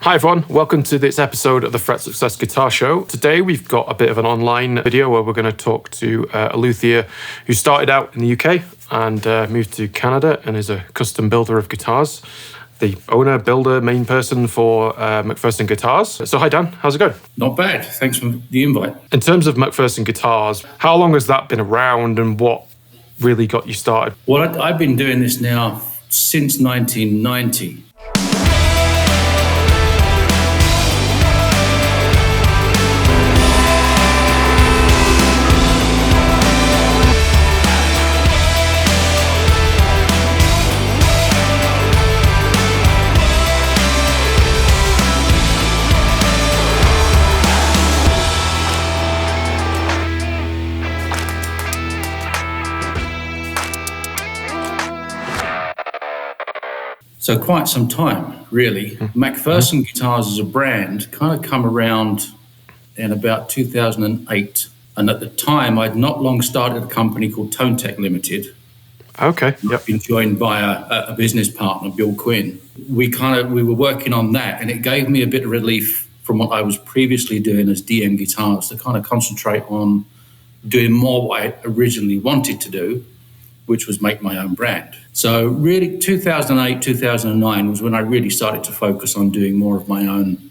Hi everyone, welcome to this episode of the Fret Success Guitar Show. Today we've got a bit of an online video where we're going to talk to a luthier who started out in the UK and moved to Canada and is a custom builder of guitars. The owner, builder, main person for MacPherson Guitars. So hi Dan, how's it going? Not bad, thanks for the invite. In terms of MacPherson Guitars, how long has that been around and what really got you started? Well, I've been doing this now since 1990. So quite some time, really. MacPherson Guitars as a brand kind of come around in about 2008. And at the time, I'd not long started a company called Tech Limited. Okay. Yep. I've been joined by a business partner, Bill Quinn. We were working on that, and it gave me a bit of relief from what I was previously doing as DM Guitars to kind of concentrate on doing more what I originally wanted to do, which was make my own brand. So really 2008, 2009 was when I really started to focus on doing more of my own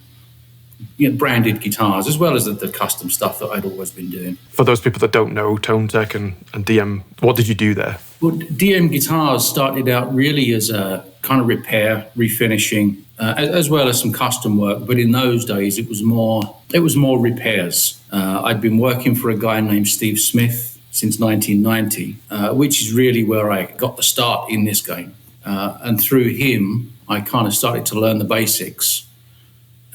branded guitars, as well as the custom stuff that I'd always been doing. For those people that don't know Tech and DM, what did you do there? Well, DM Guitars started out really as a kind of repair, refinishing, as well as some custom work. But in those days, it was more repairs. I'd been working for a guy named Steve Smith since 1990, which is really where I got the start in this game. And through him, I kind of started to learn the basics.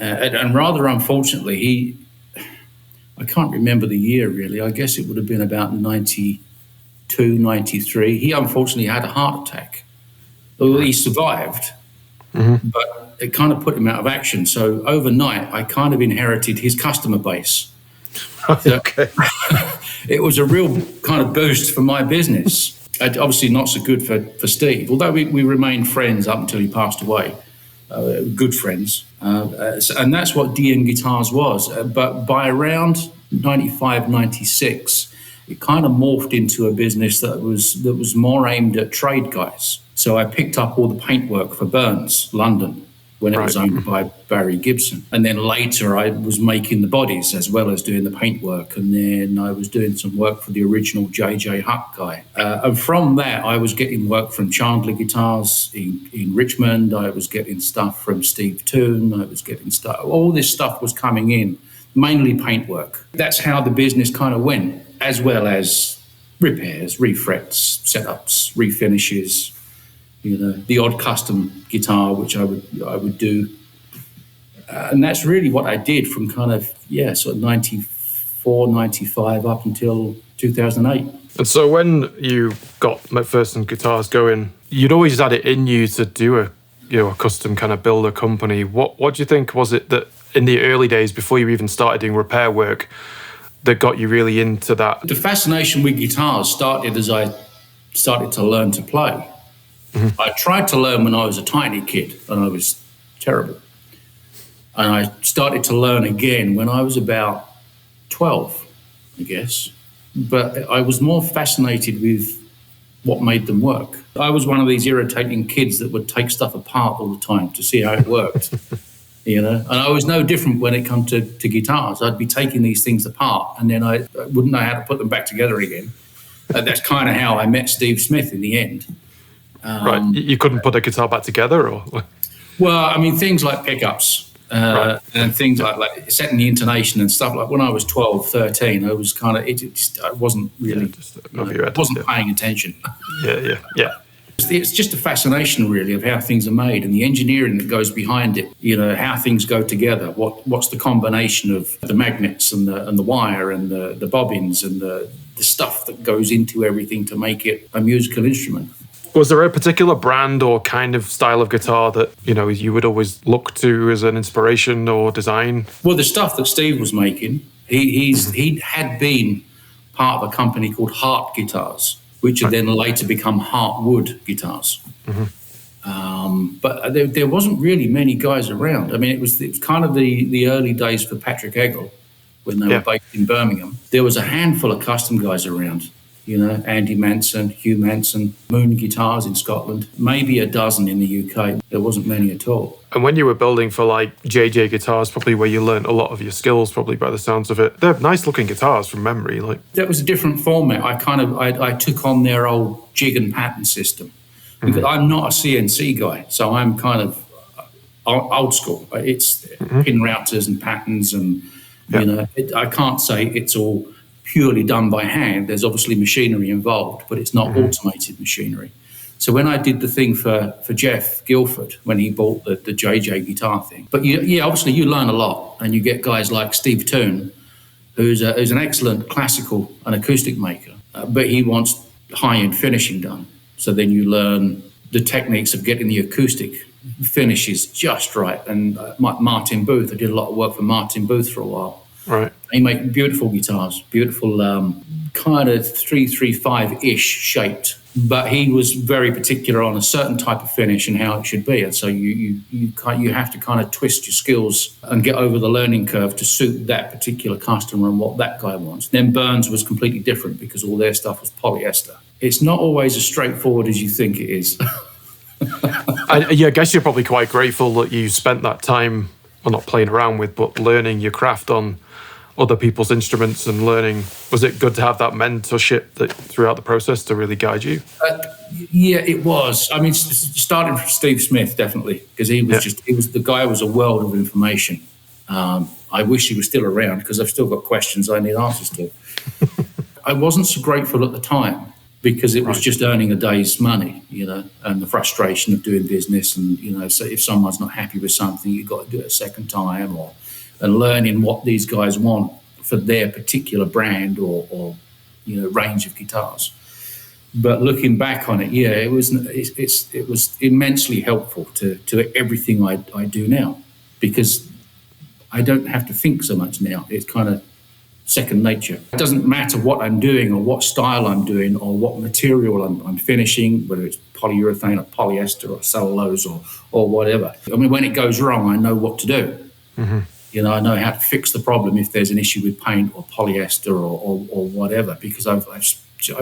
And rather unfortunately, I can't remember the year really, I guess it would have been about 92, 93. He unfortunately had a heart attack. Well, he survived, but it kind of put him out of action. So overnight, I kind of inherited his customer base. Okay. It was a real kind of boost for my business. Obviously not so good for Steve, although we remained friends up until he passed away, good friends. And that's what DM Guitars was. But by around 95, 96, it kind of morphed into a business that was more aimed at trade guys. So I picked up all the paintwork for Burns, London, when it was owned by Barry Gibson. And then later I was making the bodies as well as doing the paintwork. And then I was doing some work for the original J.J. Huck guy. And from that, I was getting work from Chandler Guitars in Richmond. I was getting stuff from Steve Toon. I was getting stuff. All this stuff was coming in, mainly paintwork. That's how the business kind of went, as well as repairs, refrets, setups, refinishes, the odd custom guitar, which I would do. And that's really what I did from kind of, sort of 94, 95 up until 2008. And so when you got MacPherson Guitars going, you'd always had it in you to do a custom kind of builder company. What do you think was it that in the early days, before you even started doing repair work, that got you really into that? The fascination with guitars started as I started to learn to play. I tried to learn when I was a tiny kid and I was terrible. And I started to learn again when I was about 12, I guess. But I was more fascinated with what made them work. I was one of these irritating kids that would take stuff apart all the time to see how it worked. And I was no different when it come to guitars. I'd be taking these things apart and then I wouldn't know how to put them back together again. That's kind of how I met Steve Smith in the end. Right, you couldn't put a guitar back together, or? Well, I mean, things like pickups and things like setting the intonation and stuff. Like when I was 12, 13, I was kind of I wasn't really, wasn't paying attention. Yeah. It's just a fascination, really, of how things are made and the engineering that goes behind it. How things go together. What's the combination of the magnets and the wire and the bobbins and the stuff that goes into everything to make it a musical instrument. Was there a particular brand or kind of style of guitar that, you would always look to as an inspiration or design? Well, the stuff that Steve was making, he had been part of a company called Hart Guitars, which had then later become Heartwood Guitars. But there wasn't really many guys around. I mean, it was kind of the early days for Patrick Eggle when they were based in Birmingham. There was a handful of custom guys around. Andy Manson, Hugh Manson, Moon Guitars in Scotland, maybe a dozen in the UK. There wasn't many at all. And when you were building for like JJ Guitars, probably where you learned a lot of your skills, probably by the sounds of it, they're nice looking guitars from memory. Like that was a different format. I took on their old jig and pattern system because I'm not a CNC guy, so I'm kind of old school. It's pin routers and patterns, and I can't say it's all purely done by hand. There's obviously machinery involved, but it's not automated machinery. So when I did the thing for Jeff Guilford, when he bought the JJ guitar thing, but obviously you learn a lot, and you get guys like Steve Toon, who's an excellent classical and acoustic maker, but he wants high-end finishing done. So then you learn the techniques of getting the acoustic finishes just right. And Martin Booth, I did a lot of work for Martin Booth for a while. Right. He made beautiful guitars, beautiful kind of 335-ish shaped. But he was very particular on a certain type of finish and how it should be. And so you have to kind of twist your skills and get over the learning curve to suit that particular customer and what that guy wants. Then Burns was completely different because all their stuff was polyester. It's not always as straightforward as you think it is. I guess you're probably quite grateful that you spent that time, well, not playing around with, but learning your craft on other people's instruments and learning. Was it good to have that mentorship throughout the process to really guide you? Yeah, it was. I mean, starting from Steve Smith, definitely, because the guy was a world of information. I wish he was still around because I've still got questions I need answers to. I wasn't so grateful at the time because it was just earning a day's money, and the frustration of doing business. And, so if someone's not happy with something, you've got to do it a second time, and learning what these guys want for their particular brand or range of guitars. But looking back on it, it was immensely helpful to everything I do now, because I don't have to think so much now. It's kind of second nature. It doesn't matter what I'm doing or what style I'm doing or what material I'm finishing, whether it's polyurethane or polyester or cellulose or whatever. I mean, when it goes wrong, I know what to do. Mm-hmm. I know how to fix the problem if there's an issue with paint or polyester or whatever, because I've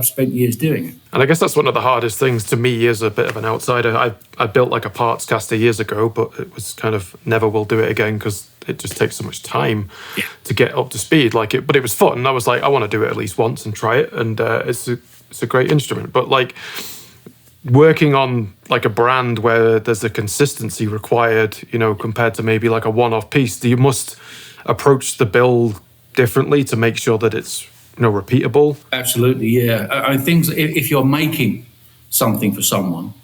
spent years doing it. And I guess that's one of the hardest things to me as a bit of an outsider. I built like a parts caster years ago, but it was kind of never will do it again because it just takes so much time to get up to speed. But it was fun. And I was like, I want to do it at least once and try it. And it's a great instrument. But like working on like a brand where there's a consistency required, compared to maybe like a one-off piece, you must approach the build differently to make sure that it's repeatable. Absolutely, yeah. I think if you're making something for someone,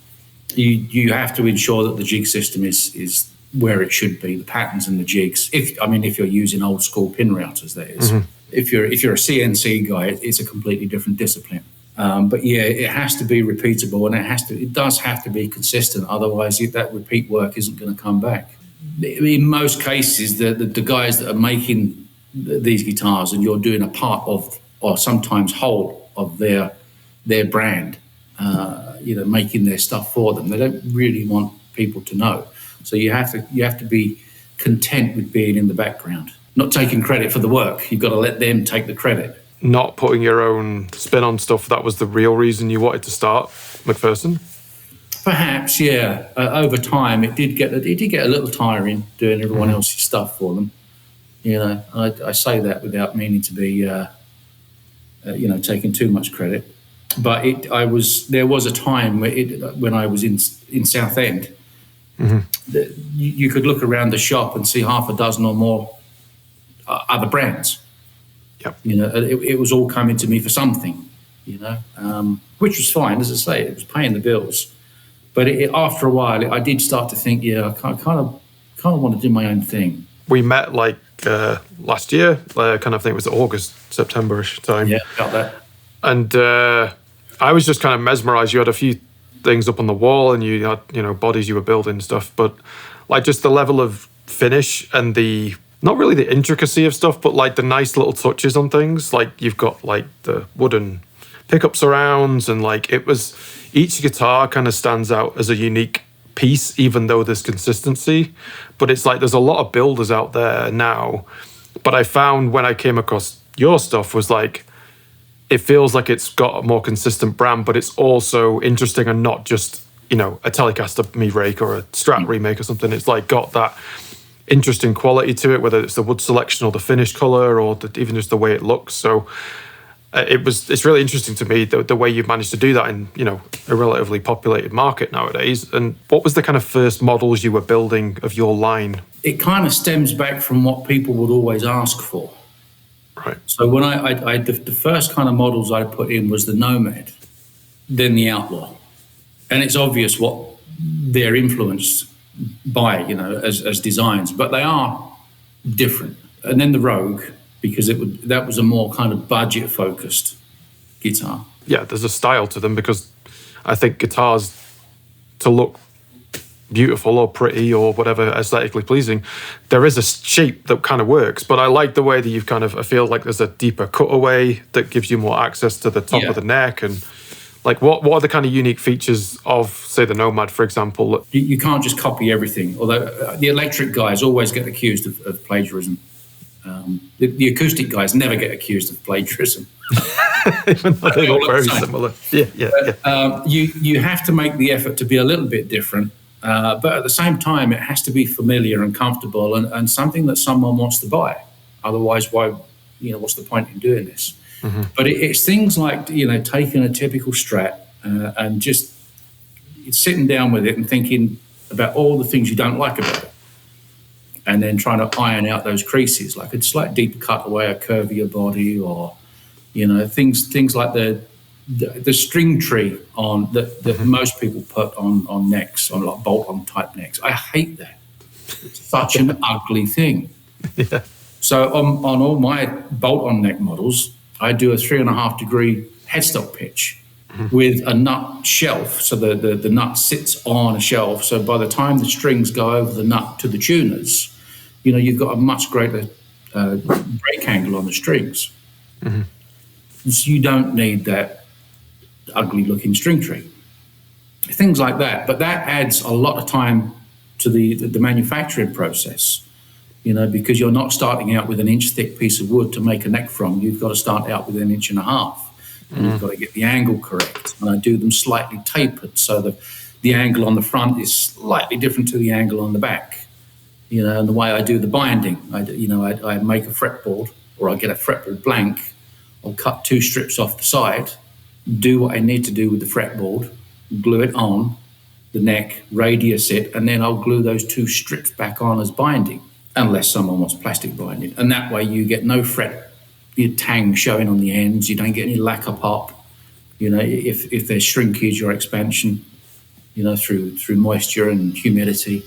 you have to ensure that the jig system is where it should be, the patterns and the jigs. If you're using old school pin routers, that is. Mm-hmm. If you're a CNC guy, it's a completely different discipline. But it has to be repeatable, and it does have to be consistent. Otherwise, that repeat work isn't going to come back. In most cases, the guys that are making these guitars, and you're doing a part of, or sometimes whole of their brand, making their stuff for them, they don't really want people to know. So you have to be content with being in the background, not taking credit for the work. You've got to let them take the credit. Not putting your own spin on stuff, that was the real reason you wanted to start MacPherson? Perhaps, yeah. Over time, it did get a little tiring doing everyone else's stuff for them. I say that without meaning to be, taking too much credit. But there was a time when I was in Southend, that you could look around the shop and see half a dozen or more other brands. Yep. It was all coming to me for something, which was fine. As I say, it was paying the bills. But after a while, I did start to think, I kind of want to do my own thing. We met like last year, kind of think it was August, September-ish time. Yeah, got that. And I was just kind of mesmerized. You had a few things up on the wall, and you had, bodies you were building and stuff. But like just the level of finish and not really the intricacy of stuff, but like the nice little touches on things. Like you've got like the wooden pickup surrounds, and like each guitar kind of stands out as a unique piece, even though there's consistency. But it's like there's a lot of builders out there now. But I found when I came across your stuff was like, it feels like it's got a more consistent brand, but it's also interesting and not just, you know, a Telecaster me rake or a Strat remake or something. It's like got that interesting quality to it, whether it's the wood selection or the finish color or even just the way it looks. So it's really interesting to me the way you've managed to do that in, you know, a relatively populated market nowadays. And what was the kind of first models you were building of your line? It kind of stems back from what people would always ask for. Right. So when the first kind of models I put in was the Nomad, then the Outlaw. And it's obvious what they're influenced by, you know, as designs, but they are different. And then the Rogue, because that was a more kind of budget-focused guitar. Yeah, there's a style to them, because I think guitars, to look beautiful or pretty or whatever, aesthetically pleasing, there is a shape that kind of works. But I like the way that you've kind of, I feel like there's a deeper cutaway that gives you more access to the top of the neck. And like, what are the kind of unique features of, say, the Nomad, for example? You can't just copy everything, although the electric guys always get accused of plagiarism. The acoustic guys never get accused of plagiarism. Even though they look very similar. You have to make the effort to be a little bit different, but at the same time, it has to be familiar and comfortable and something that someone wants to buy. Otherwise, what's the point in doing this? Mm-hmm. But it's things like, you know, taking a typical Strat and just sitting down with it and thinking about all the things you don't like about it, and then trying to iron out those creases, like a slight deeper cutaway, a curvier body, or, you know, things like the string tree on that most people put on necks, on like bolt-on type necks. I hate that. It's such an ugly thing. Yeah. So on all my bolt-on neck models, I do a 3.5 degree headstock pitch with a nut shelf. So the nut sits on a shelf. So by the time the strings go over the nut to the tuners, you know, you've got a much greater break angle on the strings. Mm-hmm. So you don't need that ugly looking string tree. Things like that. But that adds a lot of time to the manufacturing process, you know, because you're not starting out with an inch thick piece of wood to make a neck from. You've got to start out with 1.5 inches. And you've got to get the angle correct. And I do them slightly tapered so the angle on the front is slightly different to the angle on the back. You know, and the way I do the binding, I make a fretboard, or I get a fretboard blank. I'll cut 2 strips off the side, do what I need to do with the fretboard, glue it on the neck, radius it, and then I'll glue those 2 strips back on as binding, unless someone wants plastic binding. And that way you get no fret, your tang showing on the ends. You don't get any lacquer pop. You know, if there's shrinkage or expansion, you know, through moisture and humidity.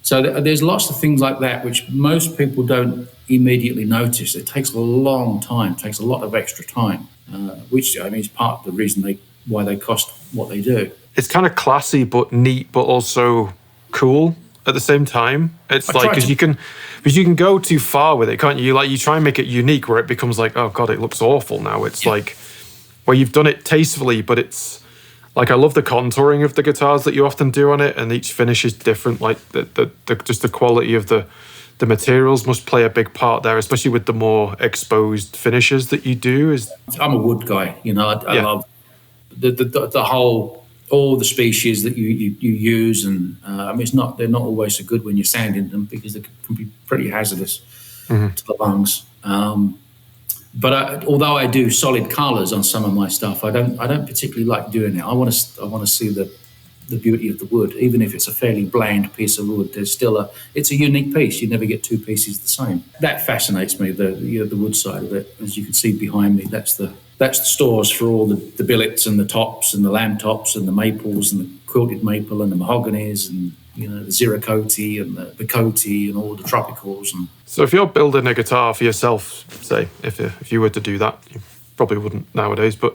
So there's lots of things like that which most people don't immediately notice. It takes a long time, takes a lot of extra time, which, I mean, is part of the reason why they cost what they do. It's kind of classy but neat, but also cool at the same time. It's like, because you can go too far with it, can't you? Like, you try and make it unique where it becomes like, oh God, it looks awful now. It's like, where you've done it tastefully, but it's like, I love the contouring of the guitars that you often do on it, and each finish is different. Like just the quality of the materials must play a big part there, especially with the more exposed finishes that you do. I'm a wood guy, you know. I love the whole, all the species that you use, and I mean, they're not always so good when you're sanding them, because they can be pretty hazardous to the lungs. But although I do solid colours on some of my stuff, I don't particularly like doing it. I want to see the beauty of the wood, even if it's a fairly bland piece of wood. It's a unique piece. You never get 2 pieces the same. That fascinates me. The wood side of it, as you can see behind me, that's the stores for all the billets and the tops and the lamb tops and the maples and the quilted maple and the mahoganies and, you know, the Ziricoti and the Bacoti and all the tropicals. And so if you're building a guitar for yourself, say, if you were to do that, you probably wouldn't nowadays, but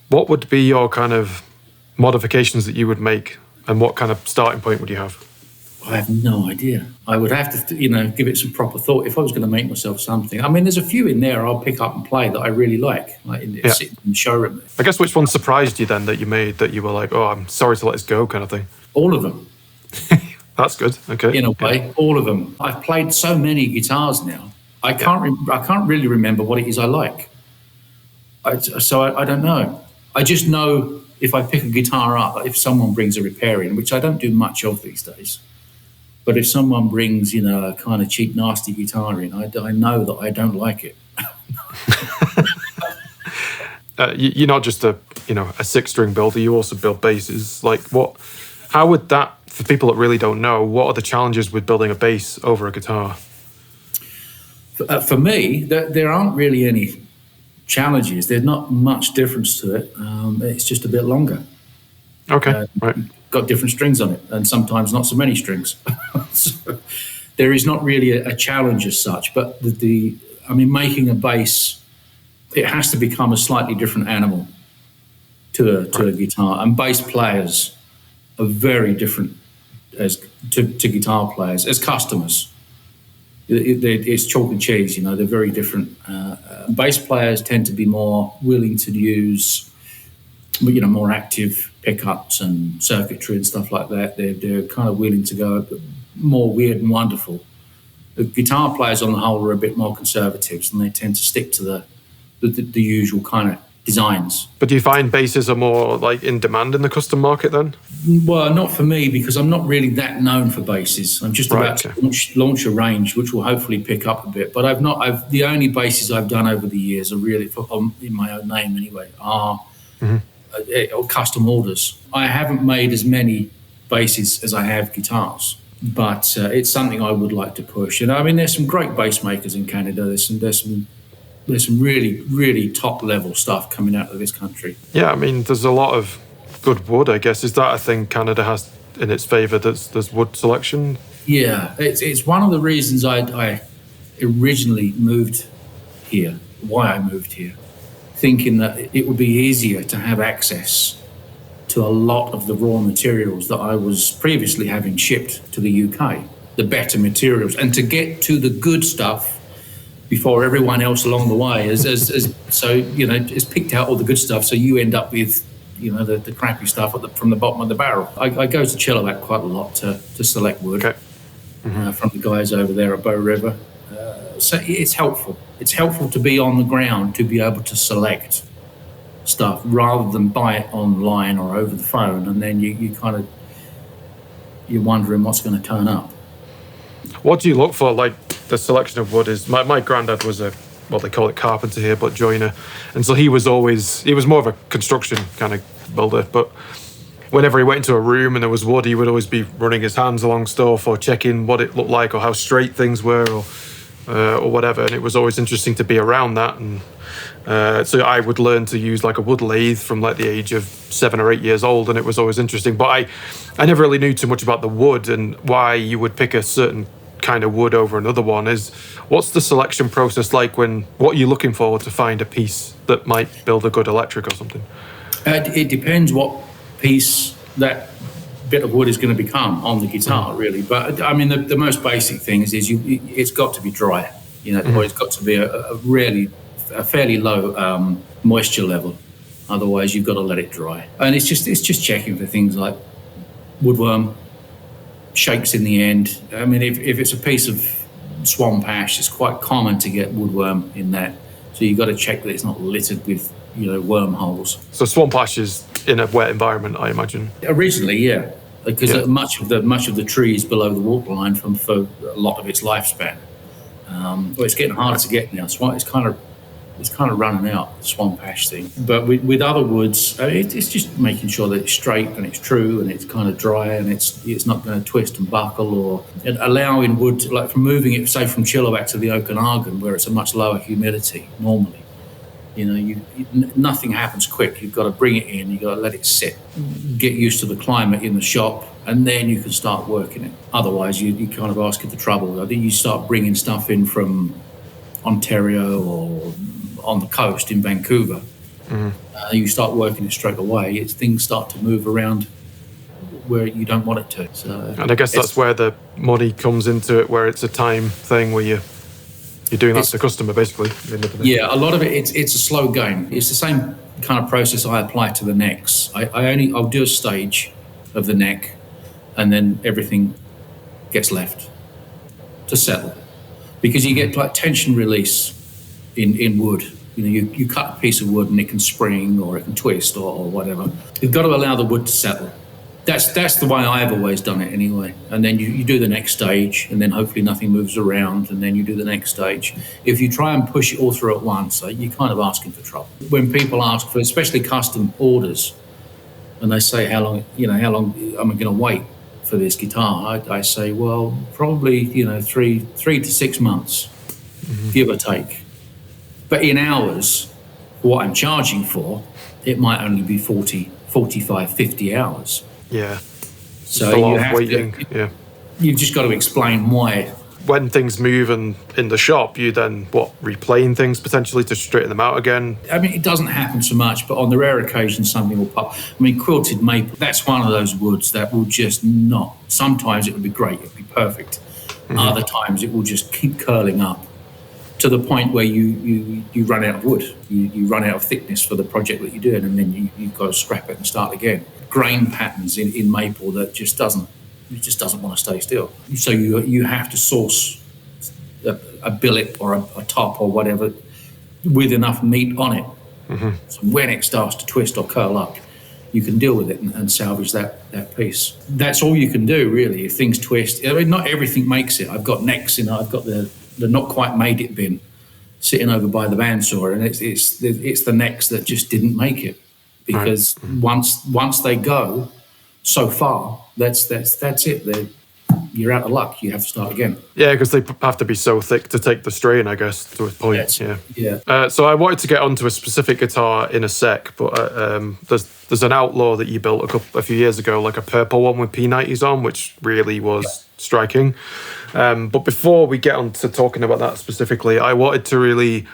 what would be your kind of modifications that you would make, and what kind of starting point would you have? I have no idea. I would have to, give it some proper thought if I was going to make myself something. I mean, there's a few in there I'll pick up and play that I really like sitting in the showroom. I guess which one surprised you then that you made that you were like, oh, I'm sorry to let this go kind of thing? All of them. That's good. Okay. In a way, all of them. I've played so many guitars now. I can't really remember what it is I like. So I don't know. I just know if I pick a guitar up, if someone brings a repair in, which I don't do much of these days, but if someone brings, a kind of cheap, nasty guitar in, I know that I don't like it. You're not just a 6-string builder. You also build basses. Like how would that, for people that really don't know, what are the challenges with building a bass over a guitar? For me, there aren't really any challenges. There's not much difference to it. It's just a bit longer. Okay, right. Got different strings on it, and sometimes not so many strings. So there is not really a challenge as such. But making a bass, it has to become a slightly different animal to a guitar. And bass players are very different to guitar players as customers. It's chalk and cheese, they're very different. Bass players tend to be more willing to use, more active pickups and circuitry and stuff like that. They're kind of willing to go more weird and wonderful. The guitar players on the whole are a bit more conservatives, and they tend to stick to the usual kind of designs. But do you find basses are more like in demand in the custom market then? Well, not for me, because I'm not really that known for basses. I'm just about to launch a range, which will hopefully pick up a bit. But the only basses I've done over the years are really in my own name anyway, are custom orders. I haven't made as many basses as I have guitars, but it's something I would like to push. There's some great bass makers in Canada. There's some really, really top level stuff coming out of this country. Yeah, there's a lot of good wood, I guess. Is that a thing Canada has in its favour? There's wood selection? Yeah, it's one of the reasons I originally moved here, why I moved here, thinking that it would be easier to have access to a lot of the raw materials that I was previously having shipped to the UK, the better materials, and to get to the good stuff before everyone else along the way it's picked out all the good stuff, so you end up with the crappy stuff from the bottom of the barrel. I go to Chilliwack quite a lot to select wood from the guys over there at Bow River. So it's helpful. It's helpful to be on the ground to be able to select stuff rather than buy it online or over the phone, and then you're wondering what's going to turn up. What do you look for? Like the selection of wood is. My granddad was they call it carpenter here, but joiner, and so he was more of a construction kind of builder. But whenever he went into a room and there was wood, he would always be running his hands along stuff or checking what it looked like or how straight things were or whatever. And it was always interesting to be around that. And so I would learn to use like a wood lathe from like the age of 7 or 8 years old, and it was always interesting. But I never really knew too much about the wood and why you would pick a certain kind of wood over another one. What's the selection process like? What are you looking for to find a piece that might build a good electric or something? It depends what piece that bit of wood is going to become on the guitar, really. But the most basic thing is it's got to be dry. Or it's got to be a fairly low moisture level. Otherwise, you've got to let it dry. And it's just checking for things like woodworm, shakes in the end. If it's a piece of swamp ash, it's quite common to get woodworm in that. So you've got to check that it's not littered with wormholes. So swamp ash is in a wet environment, I imagine. Originally, yeah, because much of the tree is below the waterline for a lot of its lifespan. It's getting harder to get now. It's kind of running out, the swamp ash thing. But with other woods, it's just making sure that it's straight and it's true and it's kind of dry and it's not going to twist and buckle, or allowing wood, like from moving it, say, from Chilliwack to the Okanagan, where it's a much lower humidity normally. Nothing happens quick. You've got to bring it in, you've got to let it sit, get used to the climate in the shop, and then you can start working it. Otherwise, you kind of ask for trouble. I think you start bringing stuff in from Ontario or on the coast in Vancouver. You start working it straight away. Things start to move around where you don't want it to. So, and I guess that's where the money comes into it, where it's a time thing where you're doing that to the customer, basically. At the end of the day. Yeah, a lot of it's a slow game. It's the same kind of process I apply to the necks. I'll do a stage of the neck, and then everything gets left to settle, because you get like tension release in wood. You know, you cut a piece of wood and it can spring or it can twist or whatever. You've got to allow the wood to settle. That's the way I've always done it anyway. And then you do the next stage, and then hopefully nothing moves around, and then you do the next stage. If you try and push it all through at once, you're kind of asking for trouble. When people ask for, especially custom orders, and they say, how long am I going to wait for this guitar? I say, well, probably, 3 to 6 months, give or take. But in hours, what I'm charging for, it might only be 40, 45, 50 hours. Yeah. So you have waiting. You've just got to explain why. When things move in the shop, you then replane things potentially to straighten them out again? I mean, it doesn't happen so much, but on the rare occasion something will pop. I mean, quilted maple, that's one of those woods that will just not. Sometimes it would be great, it would be perfect. Other times it will just keep curling up to the point where you run out of wood. You run out of thickness for the project that you're doing, and then you've got to scrap it and start again. Grain patterns in maple that just doesn't want to stay still. So you have to source a billet or a top or whatever with enough meat on it. So when it starts to twist or curl up, you can deal with it and salvage that piece. That's all you can do, really. If things twist, I mean, not everything makes it. I've got necks, I've got the not quite made it bin sitting over by the bandsaw, and it's the necks that just didn't make it, because once they go so far, that's it. You're out of luck. You have to start again. Yeah, because they have to be so thick to take the strain, I guess, to a point. Yeah. So I wanted to get onto a specific guitar in a sec, but there's an Outlaw that you built a few years ago, like a purple one with P90s on, which really was striking. But before we get on to talking about that specifically, I wanted to really,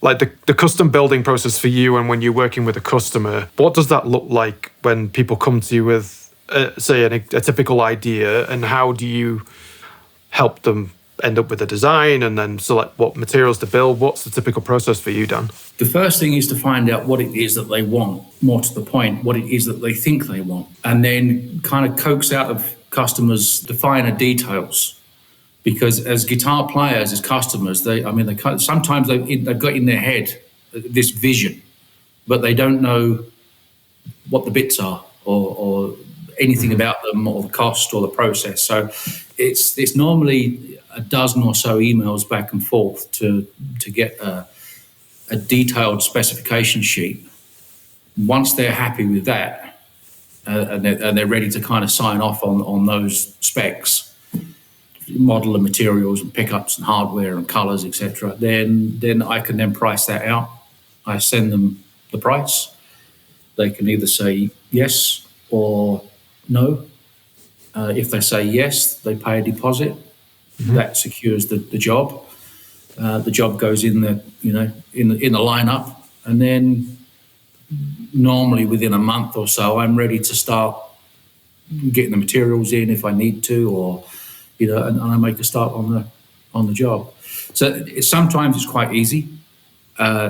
like, the custom building process for you, and when you're working with a customer, what does that look like when people come to you with, say, a typical idea, and how do you help them end up with a design and then select what materials to build? What's the typical process for you, Dan? The first thing is to find out what it is that they want, more to the point, what it is that they think they want, and then kind of coax out of customers the finer details. Because as guitar players, as customers, sometimes they've got in their head this vision, but they don't know what the bits are or anything about them, or the cost or the process. So it's normally a dozen or so emails back and forth to get a detailed specification sheet. Once they're happy with that, and they're ready to kind of sign off on those specs, model and materials and pickups and hardware and colors, etc., then I can then price that out. I send them the price. They can either say yes or no. If they say yes, they pay a deposit. That secures the job. The job goes in the lineup, and then normally within a month or so, I'm ready to start getting the materials in if I need to, or and I make a start on the job. So sometimes it's quite easy.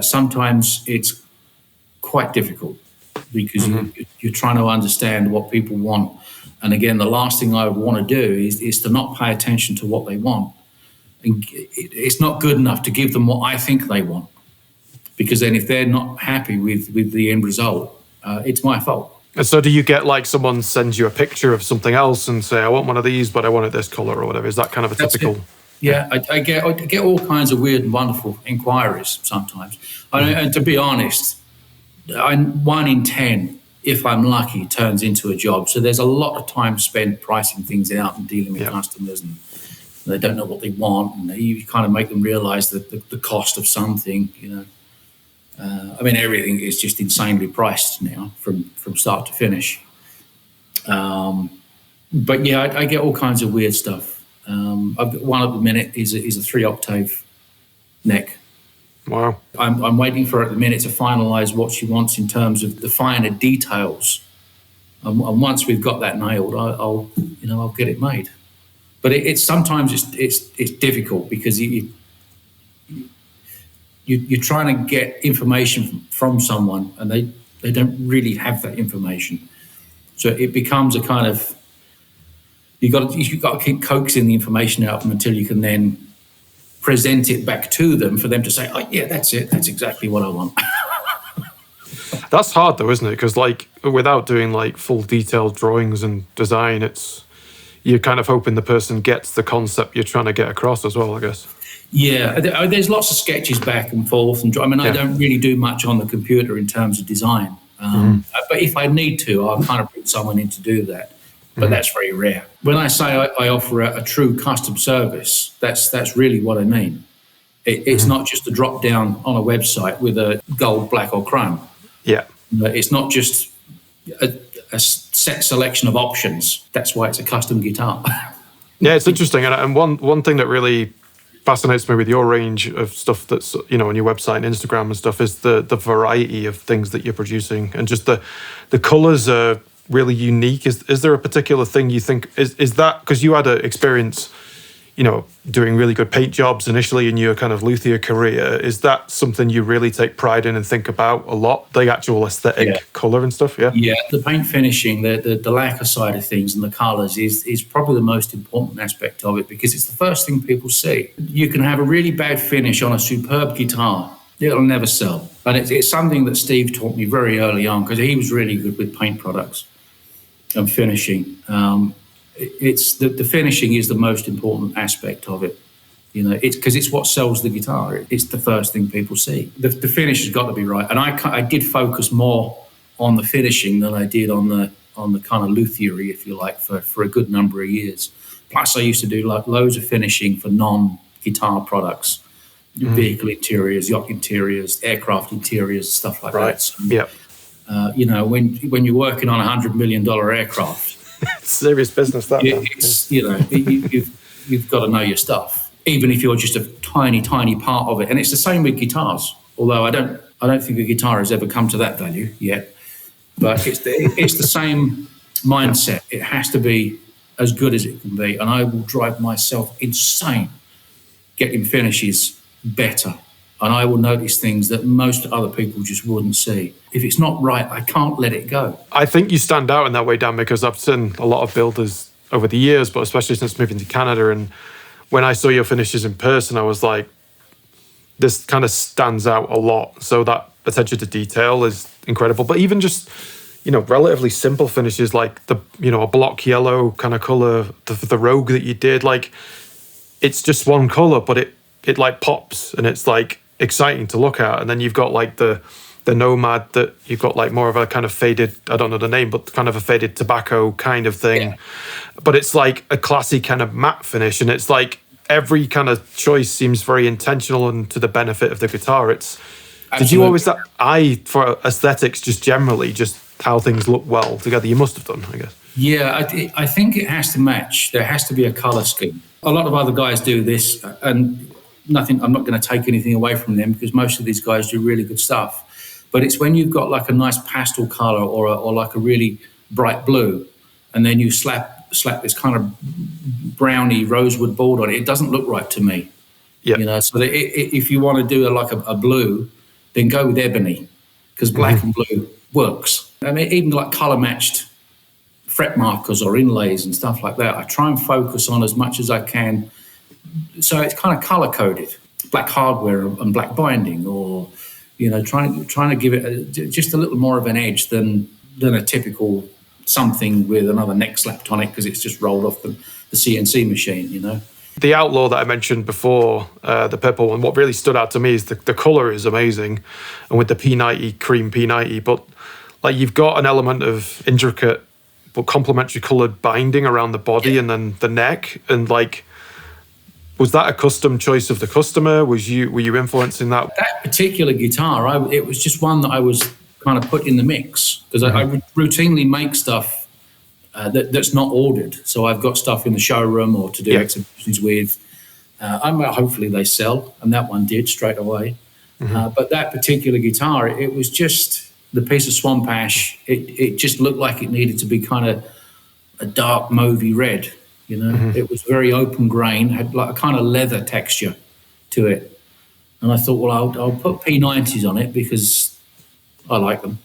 Sometimes it's quite difficult, because you're trying to understand what people want. And again, the last thing I would want to do is to not pay attention to what they want. And it's not good enough to give them what I think they want, because then if they're not happy with the end result, it's my fault. And so do you get, like, someone sends you a picture of something else and say, I want one of these, but I want it this color or whatever? Is that kind of a typical? Yeah, I get all kinds of weird and wonderful inquiries sometimes. And to be honest, 1 in 10, if I'm lucky, turns into a job. So there's a lot of time spent pricing things out and dealing with customers, and they don't know what they want, and you kind of make them realize that the cost of something, everything is just insanely priced now from start to finish. But yeah, I get all kinds of weird stuff. I've got one at the minute is a 3-octave neck. Wow. I'm waiting for her at the minute to finalise what she wants in terms of the finer details And once we've got that nailed, I'll get it made. But it's sometimes it's difficult because you're trying to get information from someone, and they don't really have that information. So it becomes a kind of you've got to keep coaxing the information out of them until you can then present it back to them for them to say, "Oh yeah, that's it. That's exactly what I want." That's hard though, isn't it? Because like without doing like full detailed drawings and design, you're kind of hoping the person gets the concept you're trying to get across as well, I guess. Yeah, there's lots of sketches back and forth, and I don't really do much on the computer in terms of design. But if I need to, I'll kind of put someone in to do that. But that's very rare. When I say I offer a true custom service, that's really what I mean. It's not just a drop down on a website with a gold, black, or chrome. Yeah, it's not just a set selection of options. That's why it's a custom guitar. Yeah, it's interesting, and one thing that really fascinates me with your range of stuff that's on your website and Instagram and stuff is the variety of things that you're producing, and just the colors are really unique. Is there a particular thing you think is that because you had an experience doing really good paint jobs initially in your kind of luthier career, is that something you really take pride in and think about a lot, the actual aesthetic color and stuff? Yeah, the paint finishing, the lacquer side of things and the colors is probably the most important aspect of it, because it's the first thing people see. You can have a really bad finish on a superb guitar, it'll never sell. And it's something that Steve taught me very early on, because he was really good with paint products and finishing. It's the finishing is the most important aspect of it. It's because it's what sells the guitar. It's the first thing people see. The finish has got to be right. And I did focus more on the finishing than I did on the kind of luthiery, if you like, for a good number of years. Plus, I used to do like loads of finishing for non-guitar products, vehicle interiors, yacht interiors, aircraft interiors, stuff like that. So, when you're working on $100 million aircraft. It's serious business, that. You've got to know your stuff, even if you're just a tiny part of it. And it's the same with guitars. Although I don't think a guitar has ever come to that value yet. But it's the same mindset. It has to be as good as it can be, and I will drive myself insane getting finishes better. And I will notice things that most other people just wouldn't see. If it's not right, I can't let it go. I think you stand out in that way, Dan, because I've seen a lot of builders over the years, but especially since moving to Canada. And when I saw your finishes in person, I was like, this kind of stands out a lot. So that attention to detail is incredible. But even just, relatively simple finishes like a block yellow kind of color, the Rogue that you did, like it's just one color, but it like pops and it's like exciting to look at. And then you've got like the Nomad that you've got like more of a kind of faded, I don't know the name, but kind of a faded tobacco kind of thing. Yeah. But it's like a classy kind of matte finish. And it's like every kind of choice seems very intentional and to the benefit of the guitar. Absolutely. Did you always that eye for aesthetics, just generally, just how things look well together? You must have done, I guess. Yeah, I think it has to match. There has to be a color scheme. A lot of other guys do this, and I'm not going to take anything away from them, because most of these guys do really good stuff. But it's when you've got like a nice pastel color or like a really bright blue, and then you slap this kind of browny rosewood board on it. It doesn't look right to me. Yeah. So if you want to do a blue, then go with ebony, because black and blue works. I mean, even like color matched fret markers or inlays and stuff like that, I try and focus on as much as I can. So it's kind of color coded, black hardware and black binding, or trying to give it just a little more of an edge than a typical something with another neck slapped on it because it's just rolled off the CNC machine. The Outlaw that I mentioned before, the purple one, what really stood out to me is the color is amazing, and with the P90 cream P90, but like you've got an element of intricate but complementary colored binding around the body and then the neck, and like. Was that a custom choice of the customer? Were you influencing that? That particular guitar, it was just one that I was kind of put in the mix, because I routinely make stuff that's not ordered. So I've got stuff in the showroom or to do exhibitions with. Hopefully they sell, and that one did straight away. But that particular guitar, it was just the piece of swamp ash, it just looked like it needed to be kind of a dark mauvey red. You know, it was very open grain, had like a kind of leather texture to it. And I thought, well, I'll put P90s on it because I like them.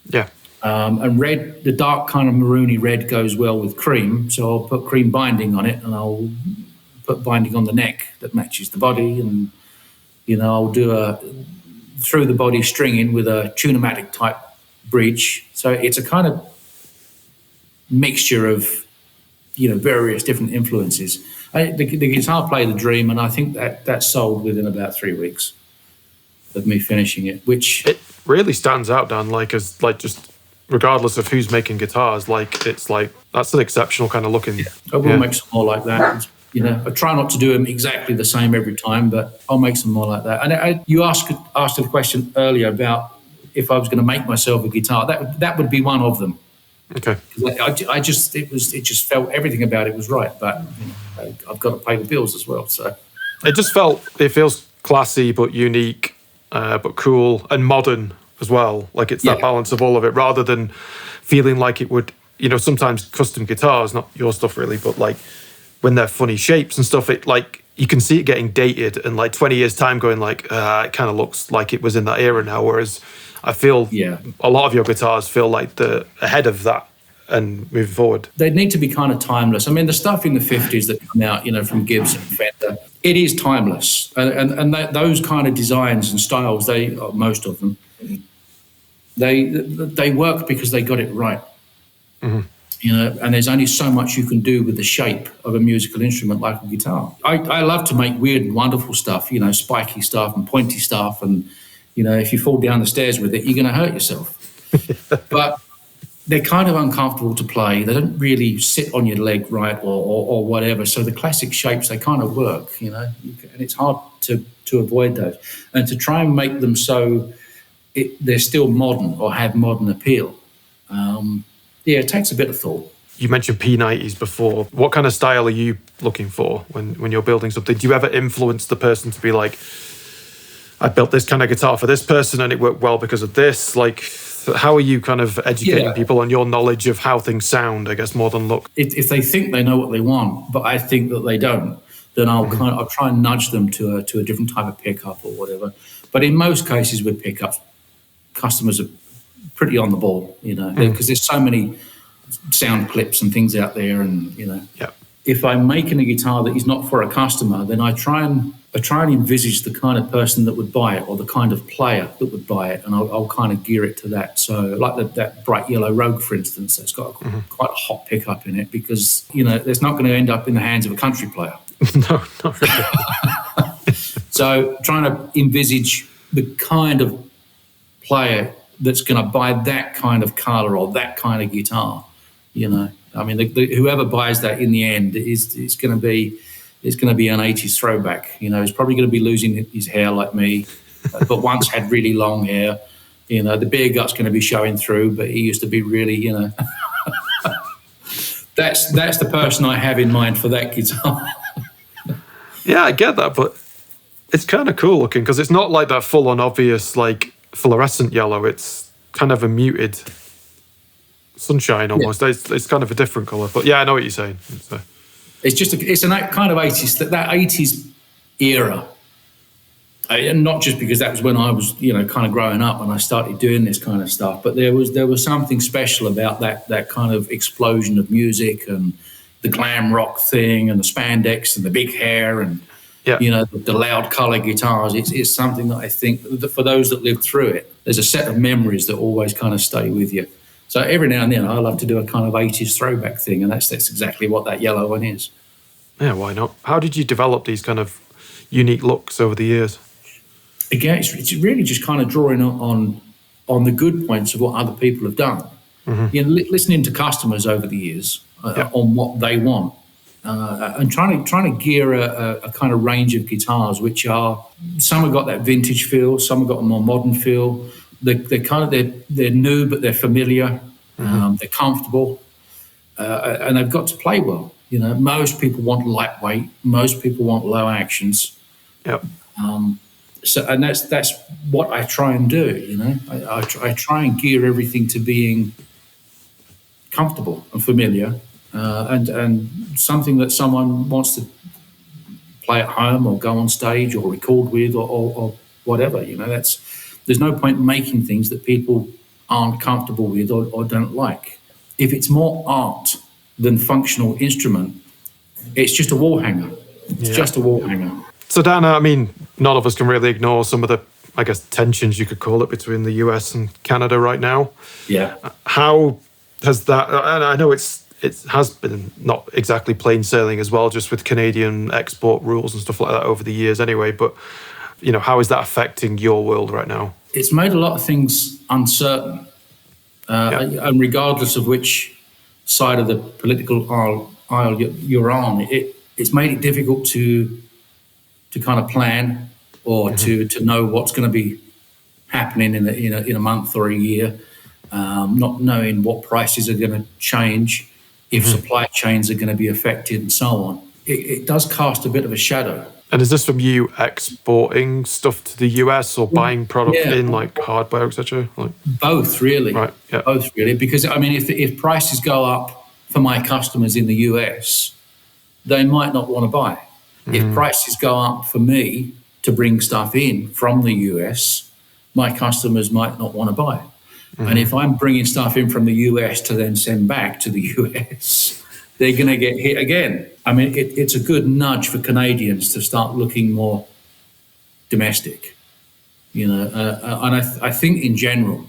Yeah. And red, the dark kind of maroony red goes well with cream. So I'll put cream binding on it, and I'll put binding on the neck that matches the body. And, you know, I'll do a through the body stringing with a tunematic type bridge. So it's a kind of mixture of, you know, various different influences. The guitar played the dream, and I think that sold within about 3 weeks of me finishing it, which... It really stands out, Dan, just regardless of who's making guitars, it's that's an exceptional kind of looking... Yeah. I will make some more like that. You know, I try not to do them exactly the same every time, but I'll make some more like that. And you asked the question earlier about if I was going to make myself a guitar. That would be one of them. Okay. I just it just felt everything about it was right, but you know, I've got to pay the bills as well. So it feels classy but unique, but cool and modern as well. Like it's that balance of all of it, rather than feeling like it would. You know, sometimes custom guitars, not your stuff really, but like when they're funny shapes and stuff, it like you can see it getting dated and like 20 years time going like it kind of looks like it was in that era now. Whereas I feel a lot of your guitars feel like they're ahead of that and moving forward. They need to be kind of timeless. I mean, the stuff in the 50s that come out, you know, from Gibson and Fender, it is timeless. And those kind of designs and styles, most of them, they work because they got it right. Mm-hmm. You know, and there's only so much you can do with the shape of a musical instrument like a guitar. I love to make weird and wonderful stuff, you know, spiky stuff and pointy stuff. And, you know, if you fall down the stairs with it, you're going to hurt yourself. But they're kind of uncomfortable to play. They don't really sit on your leg right or whatever. So the classic shapes, they kind of work, you know, and it's hard to avoid those. And to try and make them so they're still modern or have modern appeal, it takes a bit of thought. You mentioned P90s before. What kind of style are you looking for when you're building something? Do you ever influence the person to be like, I built this kind of guitar for this person and it worked well because of this? Like, how are you kind of educating people on your knowledge of how things sound, I guess, more than look? If they think they know what they want, but I think that they don't, then I'll try and nudge them to a different type of pickup or whatever. But in most cases with pickups, customers are pretty on the ball, you know, because there's so many sound clips and things out there, and you know, if I'm making a guitar that is not for a customer, then I try and envisage the kind of person that would buy it or the kind of player that would buy it, and I'll kind of gear it to that. So like that bright yellow Rogue, for instance, that's got quite a hot pickup in it, because you know it's not going to end up in the hands of a country player. No, not really. So trying to envisage the kind of player that's going to buy that kind of color or that kind of guitar, you know. I mean, whoever buys that in the end is going to be an 80s throwback. You know, he's probably going to be losing his hair like me, but once had really long hair. You know, the beer gut's going to be showing through, but he used to be really, you know. That's the person I have in mind for that guitar. Yeah, I get that, but it's kind of cool looking because it's not like that full-on obvious like fluorescent yellow. It's kind of a muted sunshine almost. It's kind of a different color, but yeah, I know what you're saying. It's a kind of 80s, that 80s era, and not just because that was when I was, you know, kind of growing up and I started doing this kind of stuff, but there was something special about that kind of explosion of music and the glam rock thing and the spandex and the big hair and you know, the loud color guitars. It's something that I think that for those that lived through it, there's a set of memories that always kind of stay with you. So every now and then I love to do a kind of 80s throwback thing, and that's exactly what that yellow one is. Yeah, why not? How did you develop these kind of unique looks over the years? Again, it's really just kind of drawing on the good points of what other people have done. Mm-hmm. You know, listening to customers over the years on what they want. And trying to gear a kind of range of guitars, which are, some have got that vintage feel, some have got a more modern feel. They're new, but they're familiar. Mm-hmm. They're comfortable, and they've got to play well. You know, most people want lightweight. Most people want low actions. Yep. So, and that's what I try and do. You know, I try and gear everything to being comfortable and familiar, and something that someone wants to play at home or go on stage or record with or whatever. You know, there's no point making things that people aren't comfortable with or don't like. If it's more art than functional instrument, it's just a wall hanger. It's just a wall hanger. So Dan, I mean, none of us can really ignore some of the, I guess, tensions you could call it between the US and Canada right now. Yeah. How has that, and I know it has been not exactly plain sailing as well, just with Canadian export rules and stuff like that over the years anyway, but, you know, how is that affecting your world right now? It's made a lot of things uncertain, and regardless of which side of the political aisle you're on, it's made it difficult to kind of plan or to know what's going to be happening in a month or a year, not knowing what prices are going to change, if supply chains are going to be affected, and so on. It does cast a bit of a shadow. And is this from you exporting stuff to the US or buying product in like hardware, etc.? Like, both, really. Right. Yeah. Both, really. Because I mean, if prices go up for my customers in the US, they might not want to buy. If prices go up for me to bring stuff in from the US, my customers might not want to buy. And if I'm bringing stuff in from the US to then send back to the US, they're going to get hit again. I mean, it's a good nudge for Canadians to start looking more domestic, you know. And I think in general,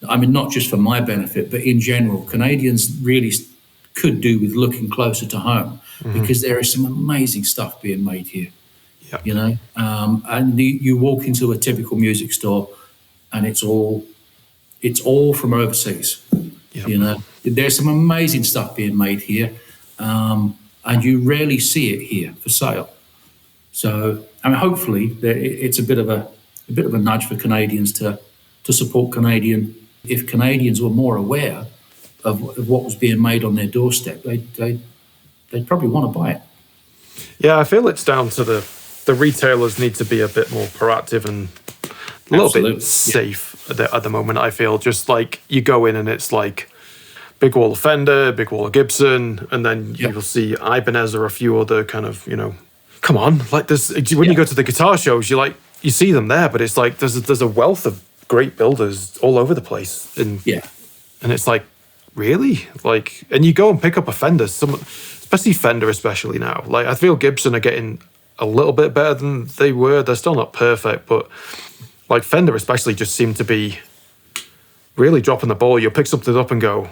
I mean, not just for my benefit, but in general, Canadians really could do with looking closer to home, because there is some amazing stuff being made here, you know. And you walk into a typical music store and it's all from overseas, you know. There's some amazing stuff being made here, and you rarely see it here for sale. So, I mean, hopefully it's a bit of a nudge for Canadians to support Canadian. If Canadians were more aware of what was being made on their doorstep, they'd probably want to buy it. Yeah, I feel it's down to the retailers need to be a bit more proactive and a little bit safe at the moment. I feel just like you go in and it's like big wall of Fender, big wall of Gibson, and then you'll see Ibanez or a few other kind of, you know, come on, like there's when you go to the guitar shows, you see them there, but it's like there's a wealth of great builders all over the place, and it's like, really, like, and you go and pick up a Fender, especially Fender, especially now. Like I feel Gibson are getting a little bit better than they were. They're still not perfect, but like Fender especially just seem to be really dropping the ball. You'll pick something up and go,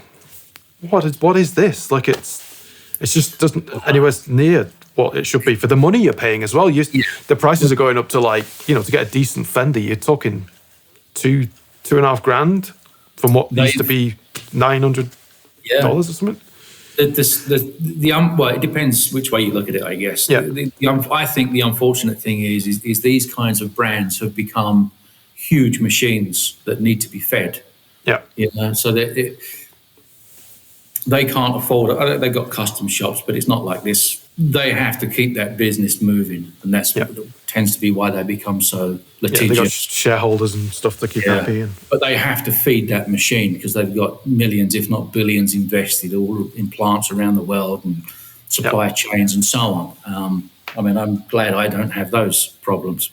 what is this? Like it just doesn't anywhere near what it should be for the money you're paying as well. The prices are going up to, like, you know, to get a decent Fender, you're talking $2.5 grand from what used to be $900 or something. Well, it depends which way you look at it, I guess. I think the unfortunate thing is these kinds of brands have become huge machines that need to be fed. Yeah. You know, so they can't afford it. They've got custom shops, but it's not like this. They have to keep that business moving, and that's what tends to be why they become so litigious. Yeah, they got shareholders and stuff to keep happy. But they have to feed that machine because they've got millions, if not billions, invested all in plants around the world and supply chains and so on. I mean, I'm glad I don't have those problems.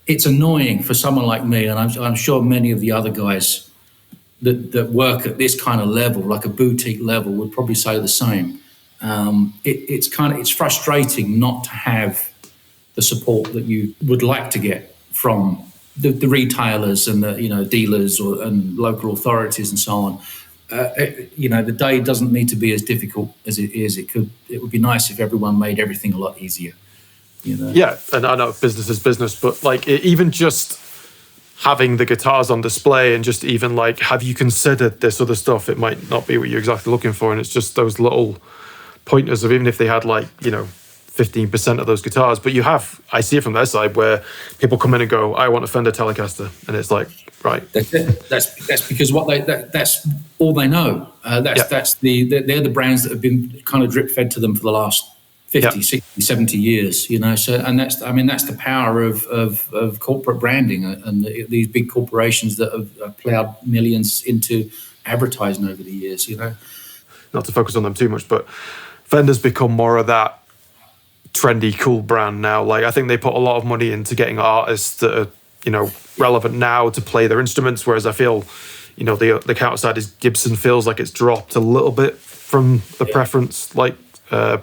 It's annoying for someone like me, and I'm sure many of the other guys that work at this kind of level, like a boutique level, would probably say the same. It's frustrating not to have the support that you would like to get from the retailers and the, you know, dealers and local authorities and so on. You know, the day doesn't need to be as difficult as it is. It would be nice if everyone made everything a lot easier. You know? Yeah, and I know business is business, but like even just having the guitars on display and just even like, have you considered this other stuff? It might not be what you're exactly looking for, and it's just those little pointers of, even if they had like, you know, 15% of those guitars, but I see it from their side where people come in and go, I want a Fender Telecaster, and it's like, right. That's it. That's because that's all they know. They're the brands that have been kind of drip fed to them for the last 50, 60, 70 years, So, and that's the power of corporate branding and these big corporations that have plowed millions into advertising over the years, Not to focus on them too much, but Fender's become more of that trendy, cool brand now. Like, I think they put a lot of money into getting artists that are, relevant now to play their instruments, whereas I feel, the counterside is Gibson feels like it's dropped a little bit from the preference. Like, but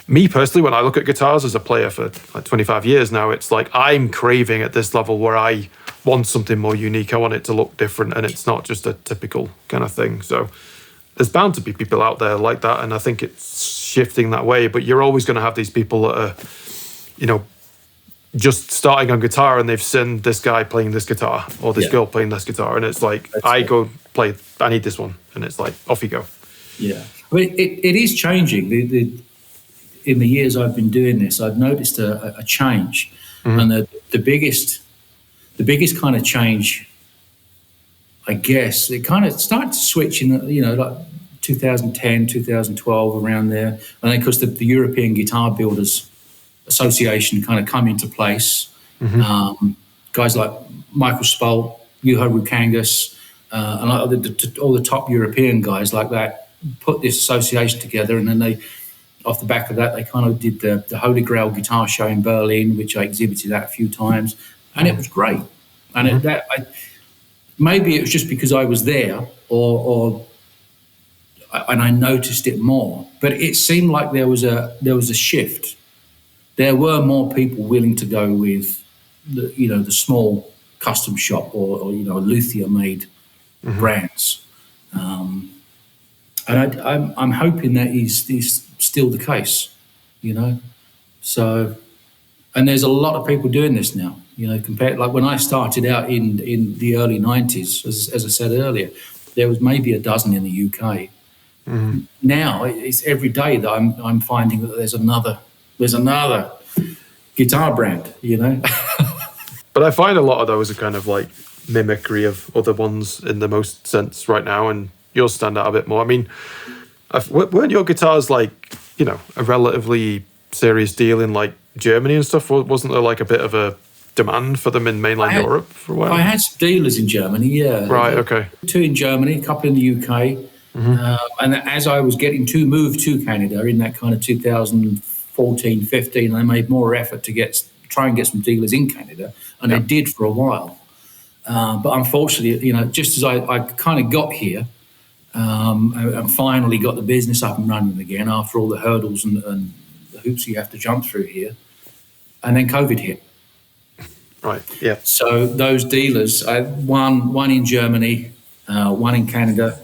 me personally, when I look at guitars as a player for like 25 years now, it's like I'm craving at this level where I want something more unique. I want it to look different, and it's not just a typical kind of thing. So there's bound to be people out there like that, and I think it's shifting that way. But you're always going to have these people that are, just starting on guitar, and they've seen this guy playing this guitar or this girl playing this guitar, and it's like, go play, I need this one, and it's like, off you go. Yeah, I mean, it is changing. In the years I've been doing this, I've noticed a change, and the biggest kind of change, I guess, it kind of started to switch in, like 2010, 2012, around there, and then of course the European Guitar Builders Association kind of come into place. Guys like Michael Spolt, Juho Rukangas, and all the top European guys like that put this association together, and then they, off the back of that, they kind of did the Holy Grail Guitar Show in Berlin, which I exhibited at a few times, and it was great. And maybe it was just because I was there, and I noticed it more. But it seemed like there was a shift. There were more people willing to go with the small custom shop or Luthier made brands. And I'm hoping that is still the case, So, and there's a lot of people doing this now, compared, like when I started out in the early 90s, as I said earlier, there was maybe a dozen in the UK. Now it's every day that I'm finding that there's another guitar brand, But I find a lot of those are kind of like mimicry of other ones in the most sense right now, and yours stand out a bit more. I mean, weren't your guitars like, a relatively serious deal in like Germany and stuff? Wasn't there like a bit of a demand for them in mainland Europe for a while? I had some dealers in Germany, yeah. Right, okay. 2 in Germany, a couple in the UK. And as I was getting to move to Canada in that kind of 2014, 15, I made more effort to try and get some dealers in Canada, and I did for a while. But unfortunately, just as I kind of got here, and finally got the business up and running again after all the hurdles and the hoops you have to jump through here, and then COVID hit. Right, yeah. So those dealers, one in Germany, one in Canada,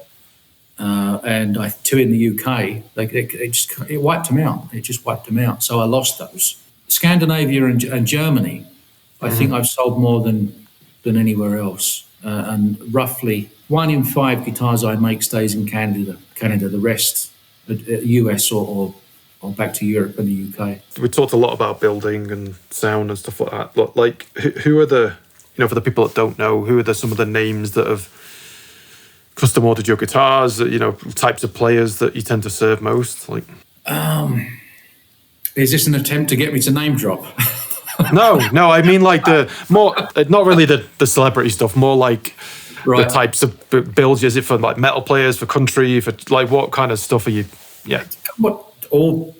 and 2 in the UK, it wiped them out. It just wiped them out. So I lost those. Scandinavia and Germany, I think I've sold more than anywhere else. And roughly 1 in 5 guitars I make stays in Canada. The rest, US or back to Europe and the UK. We talked a lot about building and sound and stuff like that. Like, who are the, for the people that don't know, who are some of the names that have custom ordered your guitars, types of players that you tend to serve most? Like, is this an attempt to get me to name drop? No, I mean like the more, not really the celebrity stuff, more like the types of builds. Is it for like metal players, for country, for like what kind of stuff are you? Yeah, all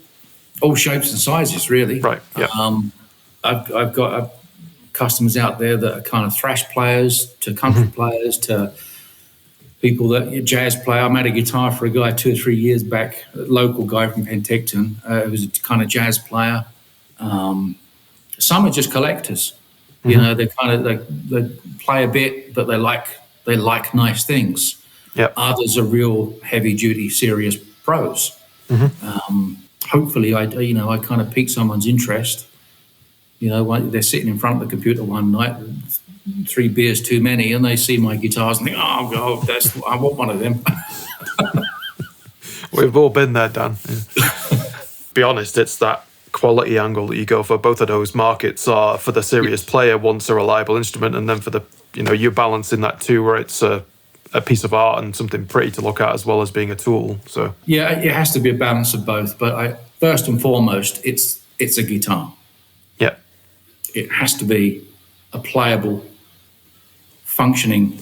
shapes and sizes, really. Right. Yeah. I've got customers out there that are kind of thrash players to country players to people that jazz play. I made a guitar for a guy 2 or 3 years back, a local guy from Penticton. It was a kind of jazz player. Some are just collectors. They kind of they play a bit, but they like nice things. Yeah. Others are real heavy duty, serious pros. Hopefully, I kind of pique someone's interest. They're sitting in front of the computer one night, 3 beers too many, and they see my guitars and think, "Oh God, I want one of them." We've all been there, Dan. Yeah. Be honest, it's that quality angle that you go for. Both of those markets are for the serious player wants a reliable instrument, and then for the you're balancing that too, where it's a piece of art and something pretty to look at as well as being a tool. So yeah, it has to be a balance of both. But first and foremost, it's a guitar. Yeah. It has to be a playable, functioning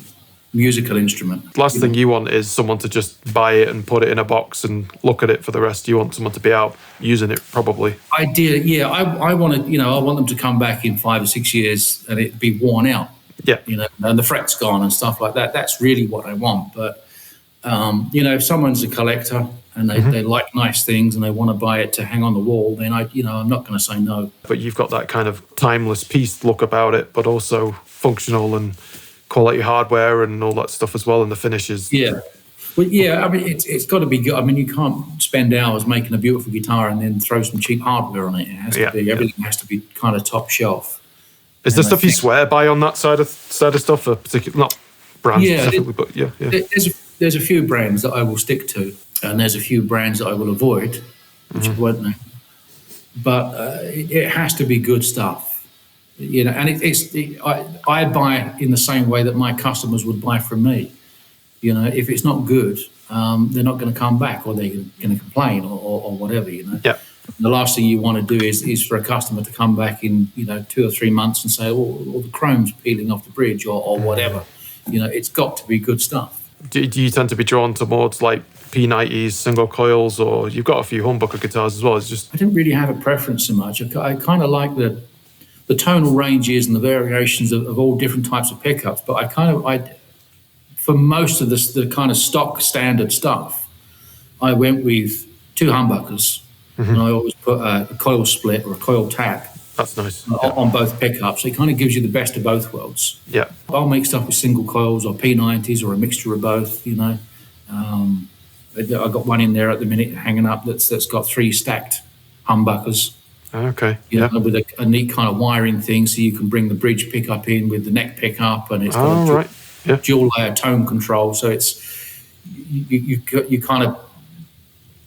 musical instrument. Last thing you want is someone to just buy it and put it in a box and look at it for the rest. You want someone to be out using it, probably. Ideally, yeah. I want to, I want them to come back in 5 or 6 years and it be worn out. Yeah. And the fret's gone and stuff like that. That's really what I want. But if someone's a collector and they like nice things and they want to buy it to hang on the wall, then I'm not going to say no. But you've got that kind of timeless piece look about it, but also functional and quality hardware and all that stuff as well, and the finishes. Yeah. Well, yeah, I mean, it's got to be good. I mean, you can't spend hours making a beautiful guitar and then throw some cheap hardware on it. It has to be, everything has to be kind of top shelf. Is there stuff you swear by on that side of stuff, not brands specifically, but yeah. There's a few brands that I will stick to, and there's a few brands that I will avoid, which I won't name. But it has to be good stuff. And I buy in the same way that my customers would buy from me. If it's not good, they're not going to come back, or they're going to complain, or whatever. Yeah. The last thing you want to do is for a customer to come back in 2 or 3 months and say, "Oh, the chrome's peeling off the bridge," or whatever. It's got to be good stuff. Do you tend to be drawn towards like P90s, single coils, or you've got a few humbucker guitars as well? It's just I didn't really have a preference so much. I kind of like the tonal ranges and the variations of all different types of pickups, but for most of the kind of stock standard stuff, I went with 2 humbuckers, and I always put a coil split or a coil tap. That's nice. On both pickups. It kind of gives you the best of both worlds. Yeah. I'll make stuff with single coils or P90s or a mixture of both, I've got one in there at the minute hanging up that's got 3 stacked humbuckers. Okay. With a neat kind of wiring thing, so you can bring the bridge pickup in with the neck pickup, and it's got dual layer tone control. So it's you kind of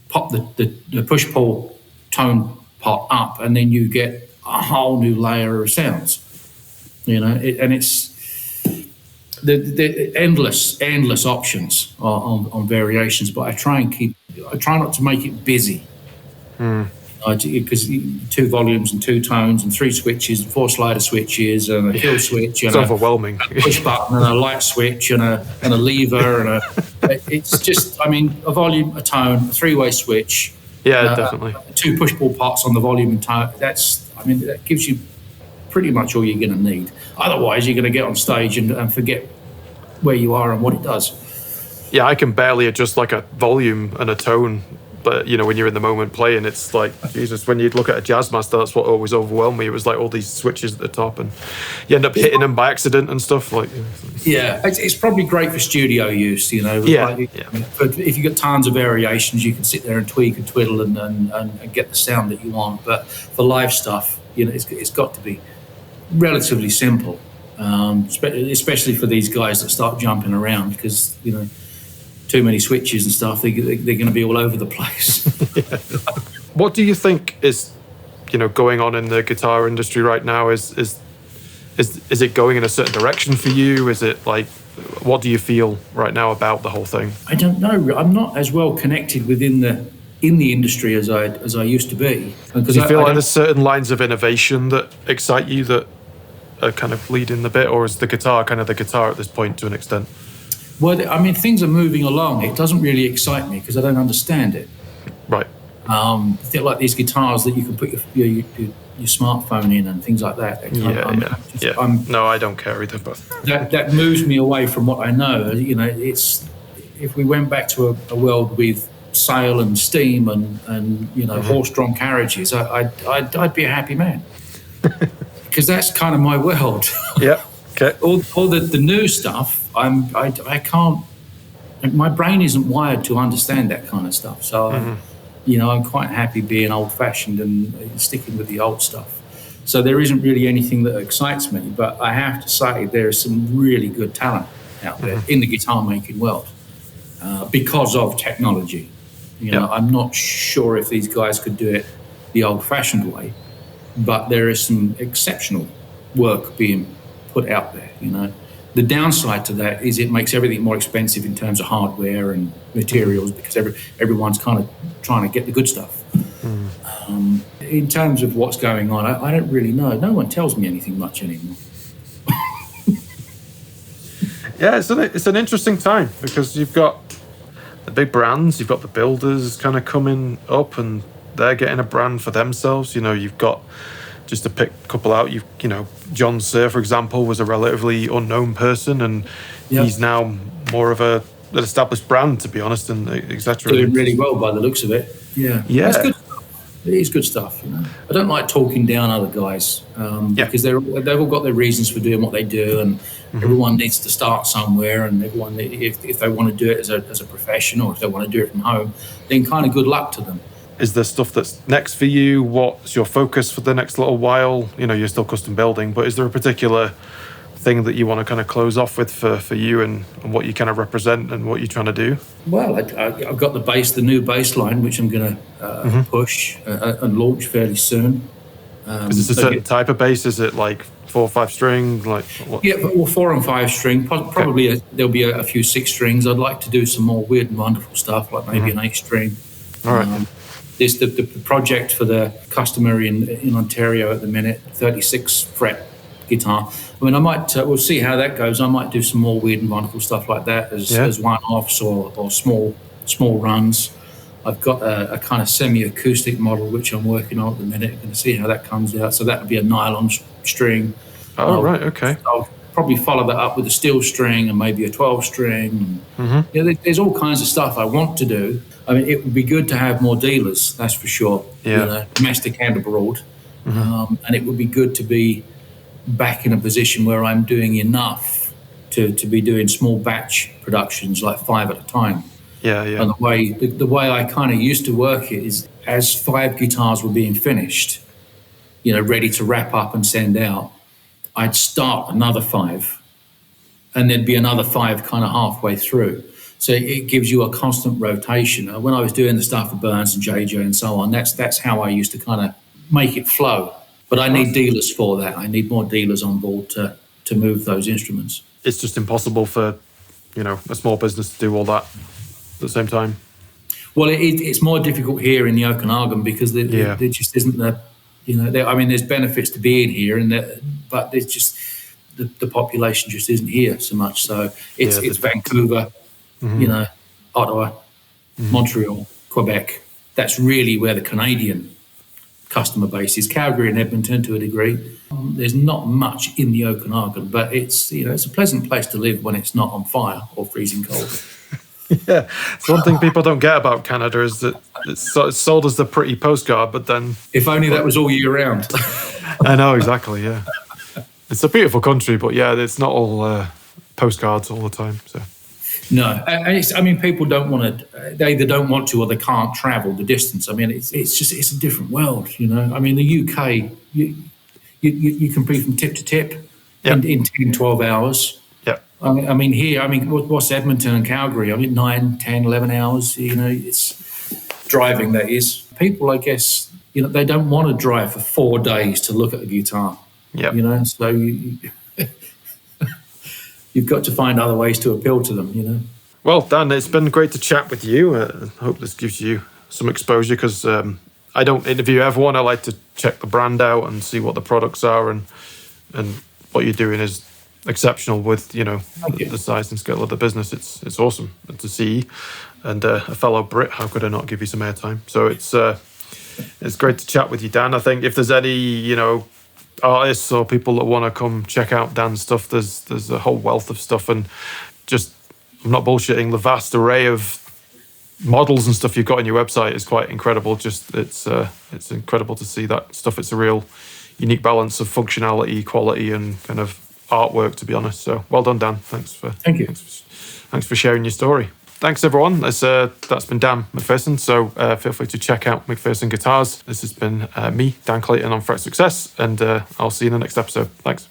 pop the push pull tone pot up, and then you get a whole new layer of sounds. And it's the endless options on variations. But I try not to make it busy. Because 2 volumes and 2 tones and 3 switches, 4 slider switches and a kill switch and overwhelming. A push button and a light switch and a lever it's just, a volume, a tone, a 3-way switch. Yeah, definitely. 2 push pull pots on the volume and tone. That gives you pretty much all you're going to need. Otherwise, you're going to get on stage and forget where you are and what it does. Yeah, I can barely adjust like a volume and a tone. But, when you're in the moment playing, it's like, Jesus, when you look at a jazz master, that's what always overwhelmed me. It was like all these switches at the top, and you end up hitting them by accident and stuff. Yeah, it's probably great for studio use, But if you've got tons of variations, you can sit there and tweak and twiddle and get the sound that you want. But for live stuff, it's got to be relatively simple, especially for these guys that start jumping around, because, too many switches and stuff, they're going to be all over the place. What do you think is, going on in the guitar industry right now? Is it going in a certain direction for you? Is it like, what do you feel right now about the whole thing? I don't know. I'm not as well connected in the industry as I used to be. Do you feel like there's certain lines of innovation that excite you that are kind of leading the bit, or is the guitar kind of the guitar at this point to an extent? Well, things are moving along. It doesn't really excite me because I don't understand it. Right. They're like these guitars that you can put your smartphone in and things like that. No, I don't care either. But that moves me away from what I know. It's if we went back to a world with sail and steam and horse-drawn carriages, I'd be a happy man because that's kind of my world. Yeah. Okay. All the new stuff. I can't. My brain isn't wired to understand that kind of stuff. So, I'm quite happy being old-fashioned and sticking with the old stuff. So there isn't really anything that excites me. But I have to say there is some really good talent out there in the guitar making world because of technology. I'm not sure if these guys could do it the old-fashioned way, but there is some exceptional work being put out there. The downside to that is it makes everything more expensive in terms of hardware and materials because everyone's kind of trying to get the good stuff. In terms of what's going on, I don't really know. No one tells me anything much anymore. Yeah, it's an interesting time because you've got the big brands, you've got the builders kind of coming up and they're getting a brand for themselves. You know, you've got, just to pick a couple out, you know, John Sear, for example, was a relatively unknown person and he's now more of an established brand, to be honest, and etc. Doing really well by the looks of it. Yeah. That's good stuff. It is good stuff. You know? I don't like talking down other guys because they've all got their reasons for doing what they do, and everyone needs to start somewhere. And everyone, if they want to do it as a profession or if they want to do it from home, then kind of good luck to them. Is there stuff that's next for you? What's your focus for the next little while? You know, you're still custom building, but is there a particular thing that you want to kind of close off with for you and what you kind of represent and what you're trying to do? Well, I've got the new bass line, which I'm going to push and launch fairly soon. Is this a certain type of bass? Is it like 4 or 5 string? Like what? Yeah, well, 4 and 5 string. Probably there'll be a few 6 strings. I'd like to do some more weird and wonderful stuff, like maybe an 8 string. All right. There's the project for the customer in Ontario at the minute, 36 fret guitar. I mean, I might, we'll see how that goes. I might do some more weird and wonderful stuff like that as one-offs or small runs. I've got a kind of semi-acoustic model, which I'm working on at the minute. I'm going to see how that comes out. So that would be a nylon string. Oh, right, okay. I'll probably follow that up with a steel string and maybe a 12 string. There's all kinds of stuff I want to do. I mean, it would be good to have more dealers, that's for sure. Yeah. You know, domestic and abroad. And it would be good to be back in a position where I'm doing enough to be doing small batch productions, like 5 at a time. Yeah. And the way I kind of used to work it is, as 5 guitars were being finished, you know, ready to wrap up and send out, I'd start another 5, and there'd be another 5 kind of halfway through. So it gives you a constant rotation. When I was doing the stuff for Burns and JJ and so on, that's how I used to kind of make it flow. But I need dealers for that. I need more dealers on board to move those instruments. It's just impossible for, you know, a small business to do all that at the same time. Well, it's more difficult here in the Okanagan because there just isn't there's benefits to being here, but there's just the population just isn't here so much. So it's Vancouver, you know, Ottawa, Montreal, Quebec. That's really where the Canadian customer base is. Calgary and Edmonton to a degree. There's not much in the Okanagan, but it's a pleasant place to live when it's not on fire or freezing cold. Yeah, it's one thing people don't get about Canada is that it's sold as the pretty postcard, but then... If only that was all year round. I know, exactly, yeah. It's a beautiful country, but yeah, it's not all postcards all the time, so... No, people don't want to. They either don't want to or they can't travel the distance. I mean, it's a different world, you know. I mean, the UK, you can be from tip to tip in 10, 12 hours. Yeah. I mean, here, what's Edmonton and Calgary? I mean, 9, 10, 11 hours. You know, it's driving. That is. People, I guess, you know, they don't want to drive for 4 days to look at a guitar. Yeah. You know, so you've got to find other ways to appeal to them, you know. Well, Dan, it's been great to chat with you. I hope this gives you some exposure because I don't interview everyone. I like to check the brand out and see what the products are, and what you're doing is exceptional with, you know, the size and scale of the business. It's awesome to see, and a fellow Brit, how could I not give you some airtime? So it's great to chat with you, Dan. I think if there's any, you know, artists or people that want to come check out Dan's stuff, there's a whole wealth of stuff, and just, I'm not bullshitting, the vast array of models and stuff you've got on your website is quite incredible. Just it's incredible to see that stuff. It's a real unique balance of functionality, quality, and kind of artwork, to be honest. So well done, Dan. Thanks for sharing your story. Thanks, everyone. That's been Dan MacPherson. So feel free to check out MacPherson Guitars. This has been me, Dan Clayton, on Fret Success, and I'll see you in the next episode. Thanks.